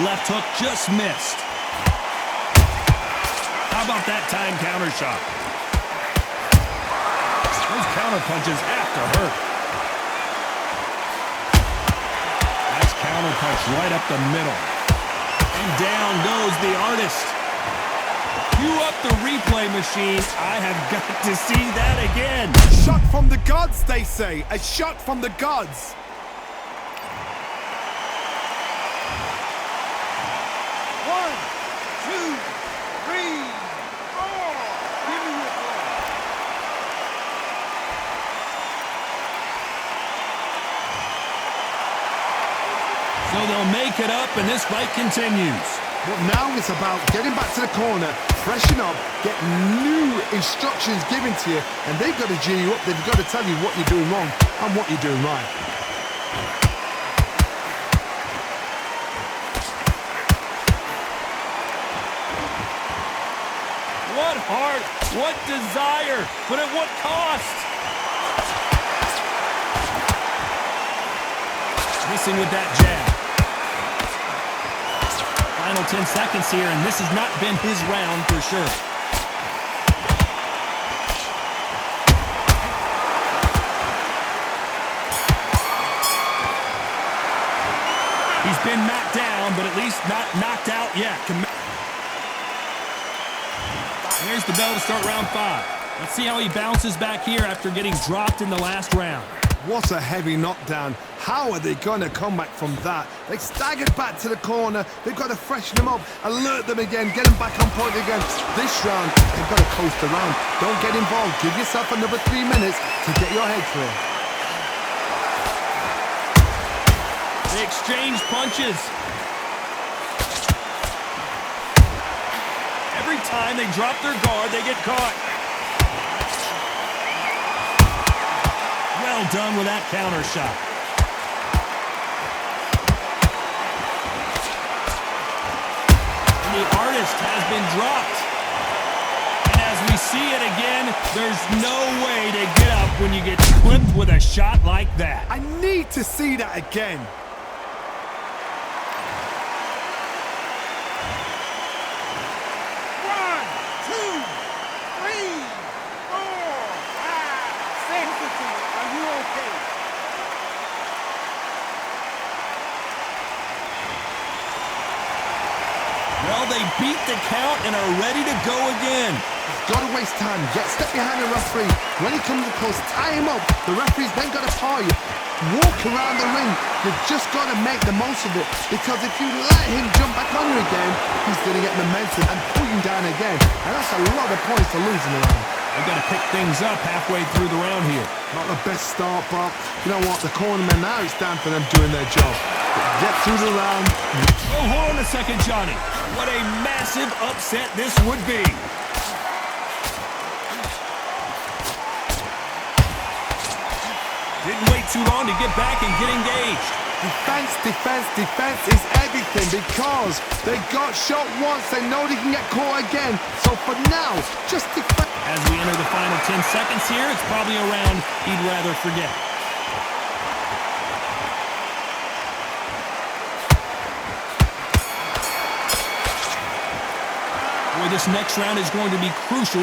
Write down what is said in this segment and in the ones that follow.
left hook just missed. How about that time counter shot? Those counter punches have to hurt. Nice counter punch right up the middle. And down goes the artist. Cue up the replay machine. I have got to see that again. Shot from the gods, they say. A shot from the gods. One, two, three, four. Give me your ball. So they'll make it up, and this fight continues. But now it's about getting back to the corner, freshen up, get new instructions given to you, and they've got to G you up. They've got to tell you what you're doing wrong and what you're doing right. What heart, what desire, but at what cost? Missing with that jab. Final 10 seconds here, and this has not been his round for sure. He's been knocked down, but at least not knocked out yet. Here's the bell to start round 5. Let's see how he bounces back here after getting dropped in the last round. What a heavy knockdown. How are they going to come back from that? They staggered back to the corner. They've got to freshen them up, alert them again, get them back on point again. This round, they've got to coast around. Don't get involved. Give yourself another 3 minutes to get your head clear. They exchange punches. Every time they drop their guard, they get caught. Well done with that counter shot. And the artist has been dropped. And as we see it again, there's no way to get up when you get clipped with a shot like that. I need to see that again. Well, they beat the count and are ready to go again. Got to waste time. Step behind the referee. When he comes close, tie him up. The referee's then got to paw you. Walk around the ring. You've just got to make the most of it. Because if you let him jump back on you again, he's going to get momentum and pull you down again. And that's a lot of points to lose in the round. They've got to pick things up halfway through the round here. Not the best start, but you know what? The cornermen now, it's down for them doing their job. Get through the round. Oh, hold on a second, Johnny. What a massive upset this would be. Didn't wait too long to get back and get engaged. Defense, defense, defense is everything because they got shot once. They know they can get caught again. So for now, just defend. As we enter the final 10 seconds here, it's probably a round he'd rather forget. Boy, this next round is going to be crucial.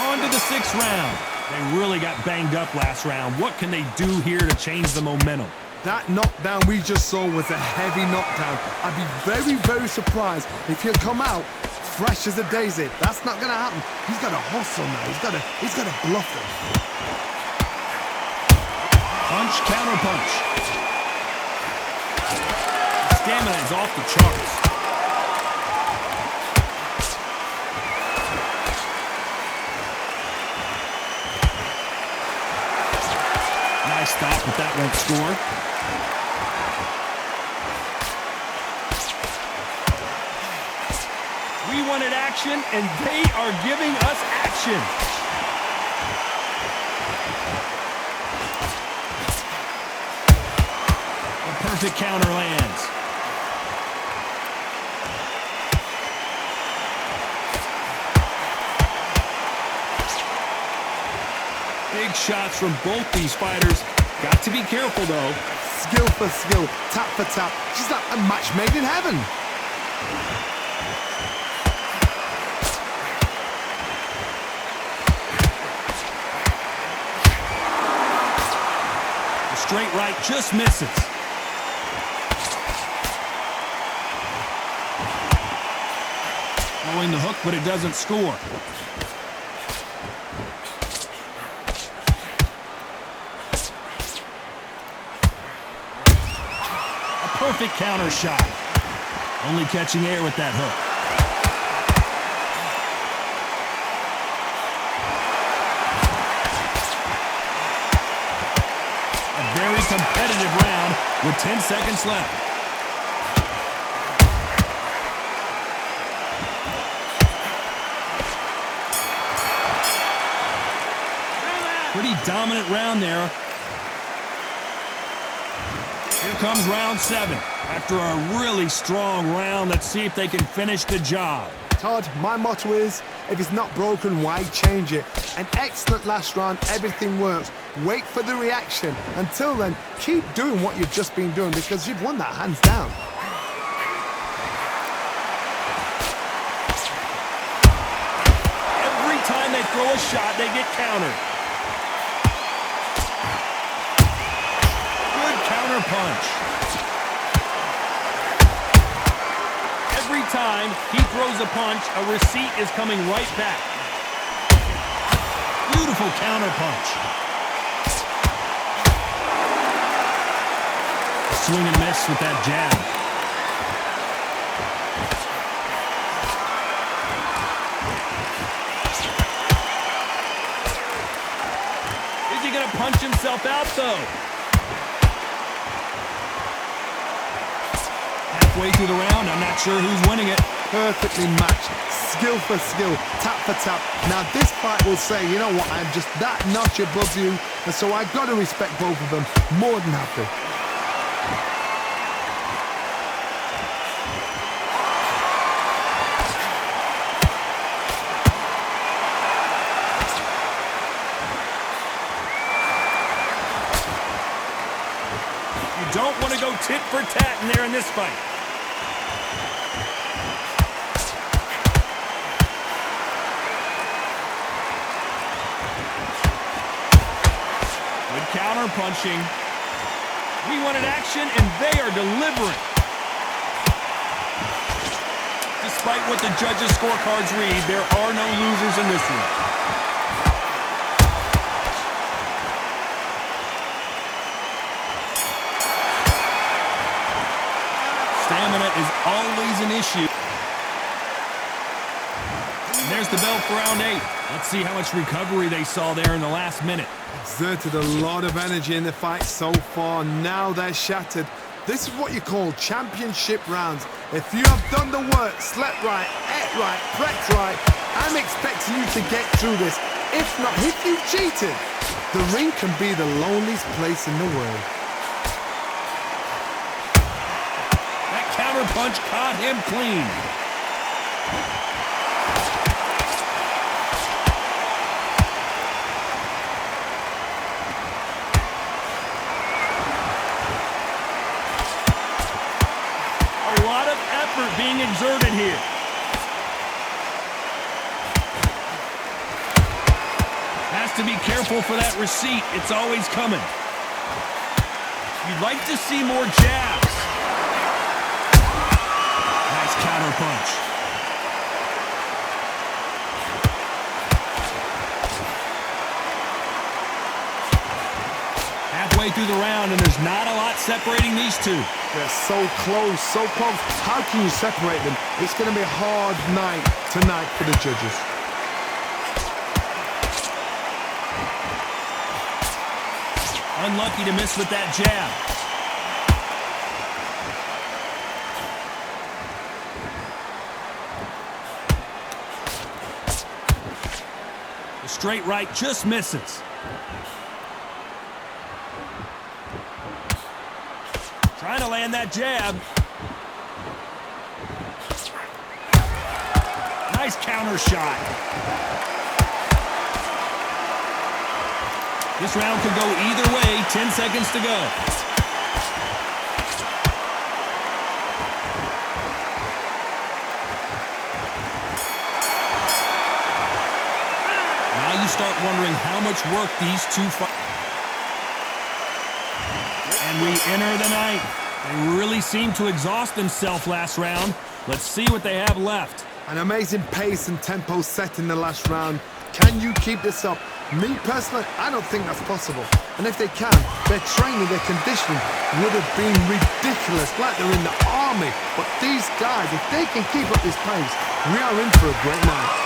On to the 6th round. They really got banged up last round. What can they do here to change the momentum? That knockdown we just saw was a heavy knockdown. I'd be very, very surprised if he'll come out fresh as a daisy. That's not going to happen. He's got to hustle now. He's got to bluff them. Punch, counter punch. Stamina is off the charts. Nice stop, but that won't score. We wanted action, and they are giving us action. A perfect counter lands. Big shots from both these fighters. Got to be careful, though. skill for skill, tap for tap. She's like a match made in heaven. The straight right just misses. Throwing the hook, but it doesn't score. Perfect counter shot. Only catching air with that hook. A very competitive round with 10 seconds left. Pretty dominant round there. Here comes round 7. After a really strong round, let's see if they can finish the job. Todd, my motto is, if it's not broken, why change it? An excellent last round, everything works. Wait for the reaction. Until then, keep doing what you've just been doing because you've won that hands down. Every time they throw a shot, they get countered. Counter punch. Every time he throws a punch, a receipt is coming right back. Beautiful counter punch. Swing and miss with that jab. Is he going to punch himself out, though? Halfway through the round, I'm not sure who's winning it. Perfectly matched, skill for skill, tap for tap. Now this fight will say, you know what, I'm just that notch above you, and so I got to respect both of them. More than happy. You don't want to go tit for tat in there in this fight. Good counter punching. We wanted action, and they are delivering. Despite what the judges' scorecards read, there are no losers in this one. Stamina is always an issue. And there's the bell for round 8. Let's see how much recovery they saw there in the last minute. Exerted a lot of energy in the fight so far. Now they're shattered. This is what you call championship rounds. If you have done the work, slept right, ate right, prepped right, I'm expecting you to get through this. If not, if you've cheated, the ring can be the loneliest place in the world. Counter punch caught him clean. A lot of effort being exerted here. Has to be careful for that receipt. It's always coming. You'd like to see more jabs. Counter punch. Halfway through the round, and there's not a lot separating these two. They're so close, so close. How can you separate them? It's going to be a hard night tonight for the judges. Unlucky to miss with that jab. Straight right just misses. Trying to land that jab. Nice counter shot. This round could go either way. 10 seconds to go. much work these two and we enter the ninth. They really seemed to exhaust themselves last round. Let's see what they have left. An amazing pace and tempo set in the last round. Can you keep this up? Me personally, I don't think that's possible. And if they can, their training, their conditioning would have been ridiculous, like they're in the army. But these guys, if they can keep up this pace, we are in for a great night.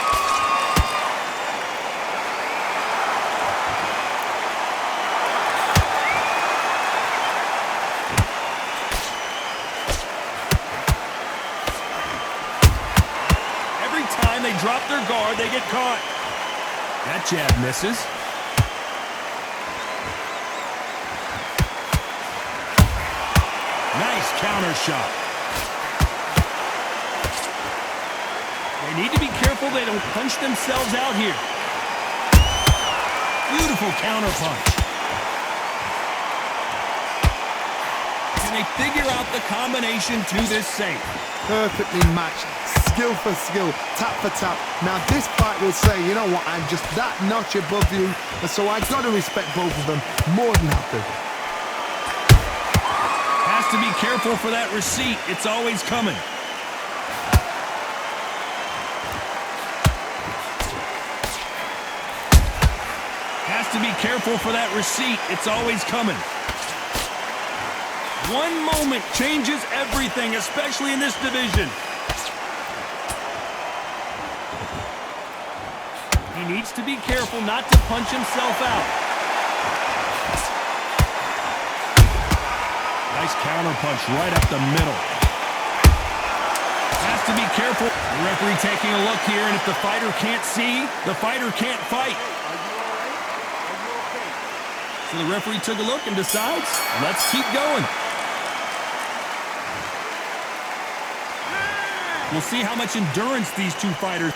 Every time they drop their guard, they get caught. That jab misses. Nice counter shot. They need to be careful they don't punch themselves out here. Beautiful counter punch. Can they figure out the combination to this safe? Perfectly matched. Skill for skill, tap for tap. Now this fight will say, you know what, I'm just that notch above you, and so I got to respect both of them more than happy. Has to be careful for that receipt. It's always coming. Has to be careful for that receipt. It's always coming. One moment changes everything, especially in this division. He needs to be careful not to punch himself out. Nice counter punch right up the middle. Has to be careful. The referee taking a look here, and if the fighter can't see, the fighter can't fight. So the referee took a look and decides, let's keep going. We'll see how much endurance these two fighters.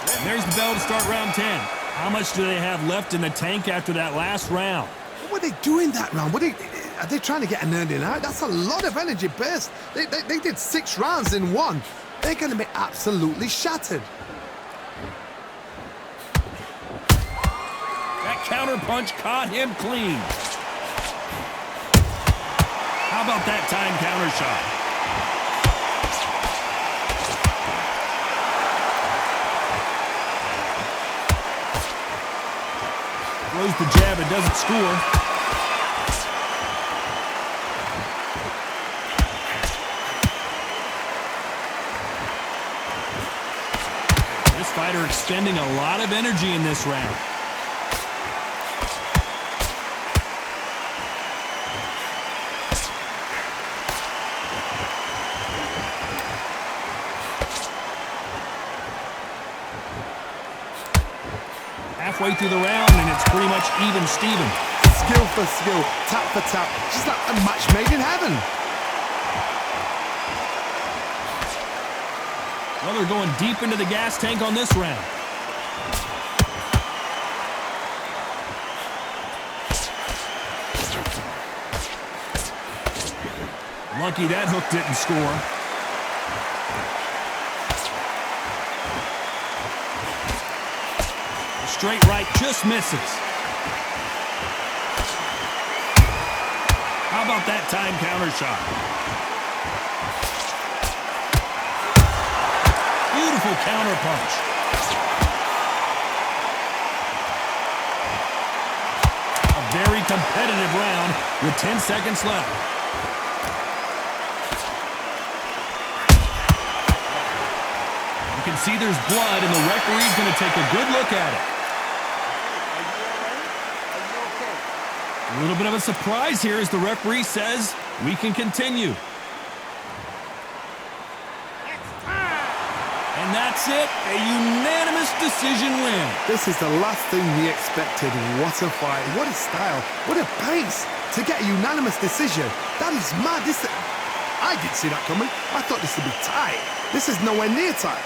And there's the bell to start round 10. How much do they have left in the tank after that last round? What were they doing that round? Are they trying to get an earning out? That's a lot of energy burst. They did 6 rounds in one. They're going to be absolutely shattered. That counter punch caught him clean. How about that time counter shot? Throws the jab, it doesn't score. This fighter expending a lot of energy in this round. Halfway through the round, and it's pretty much even Steven. Skill for skill, tap for tap, just like a match made in heaven. Well, they're going deep into the gas tank on this round. Lucky that hook didn't score. Straight right just misses. How about that time counter shot? Beautiful counter punch. A very competitive round with 10 seconds left. You can see there's blood, and the referee's going to take a good look at it. A little bit of a surprise here as the referee says we can continue. And that's it, a unanimous decision win. This is the last thing we expected. What a fight, what a style, what a pace to get a unanimous decision. That is mad. I didn't see that coming. I thought this would be tight. This is nowhere near tight.